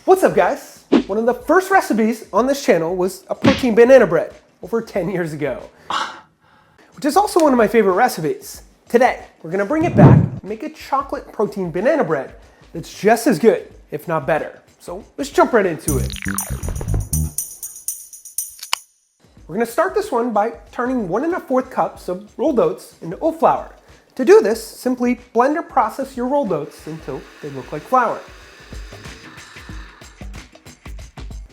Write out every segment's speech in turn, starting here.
What's up, guys? One of the first recipes on this channel was a protein banana bread over 10 years ago, which is also one of my favorite recipes. Today, we're gonna bring it back and make a chocolate protein banana bread that's just as good, if not better. So let's jump right into it. We're gonna start this one by turning 1 1/4 cups of rolled oats into oat flour. To do this, simply blend or process your rolled oats until they look like flour.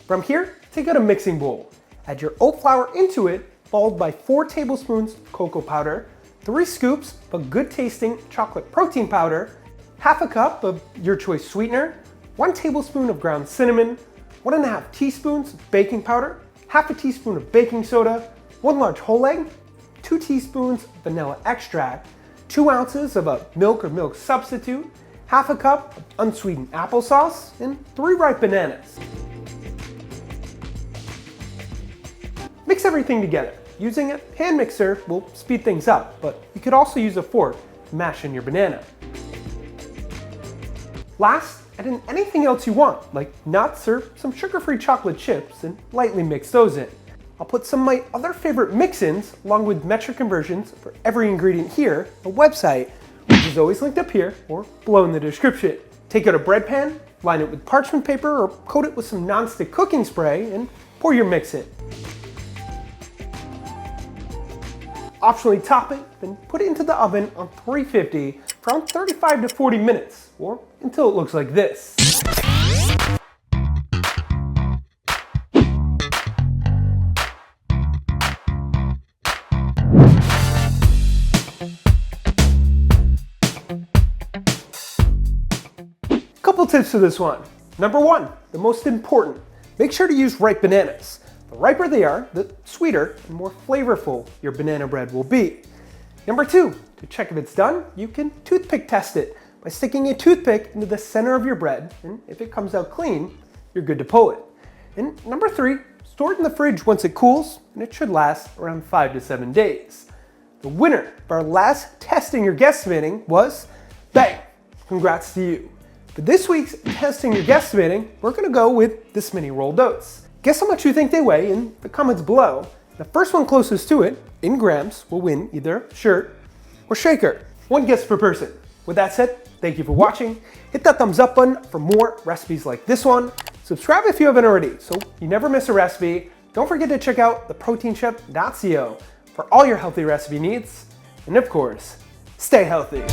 From here, take out a mixing bowl. Add your oat flour into it, followed by 4 tablespoons cocoa powder, 3 scoops of good tasting chocolate protein powder, half a cup of your choice sweetener, 1 tablespoon of ground cinnamon, 1 1/2 teaspoons of baking powder, half a teaspoon of baking soda, 1 large whole egg, 2 teaspoons of vanilla extract, 2 ounces of a milk or milk substitute, half a cup of unsweetened applesauce, and 3 ripe bananas. Mix everything together. Using a hand mixer will speed things up, but you could also use a fork to mash in your banana. Last, add in anything else you want, like nuts or some sugar-free chocolate chips, and lightly mix those in. I'll put some of my other favorite mix-ins, along with metric conversions for every ingredient here, a website, which is always linked up here or below in the description. Take out a bread pan, line it with parchment paper or coat it with some non-stick cooking spray, and pour your mix in. Optionally top it, then put it into the oven on 350 for around 35 to 40 minutes, or until it looks like this. Couple tips for this one. Number 1, the most important, make sure to use ripe bananas. The riper they are, the sweeter and more flavorful your banana bread will be. Number 2, to check if it's done, you can toothpick test it by sticking a toothpick into the center of your bread, and if it comes out clean, you're good to pull it. And number 3, store it in the fridge once it cools, and it should last around 5 to 7 days. The winner of our last Testing Your Guesstimating was Bang! Congrats to you. For this week's Testing Your Guesstimating, we're gonna go with this many rolled oats. Guess how much you think they weigh in the comments below. The first one closest to it, in grams, will win either shirt or shaker. 1 guess per person. With that said, thank you for watching. Hit that thumbs up button for more recipes like this one. Subscribe if you haven't already, so you never miss a recipe. Don't forget to check out theproteinchef.co for all your healthy recipe needs. And of course, stay healthy.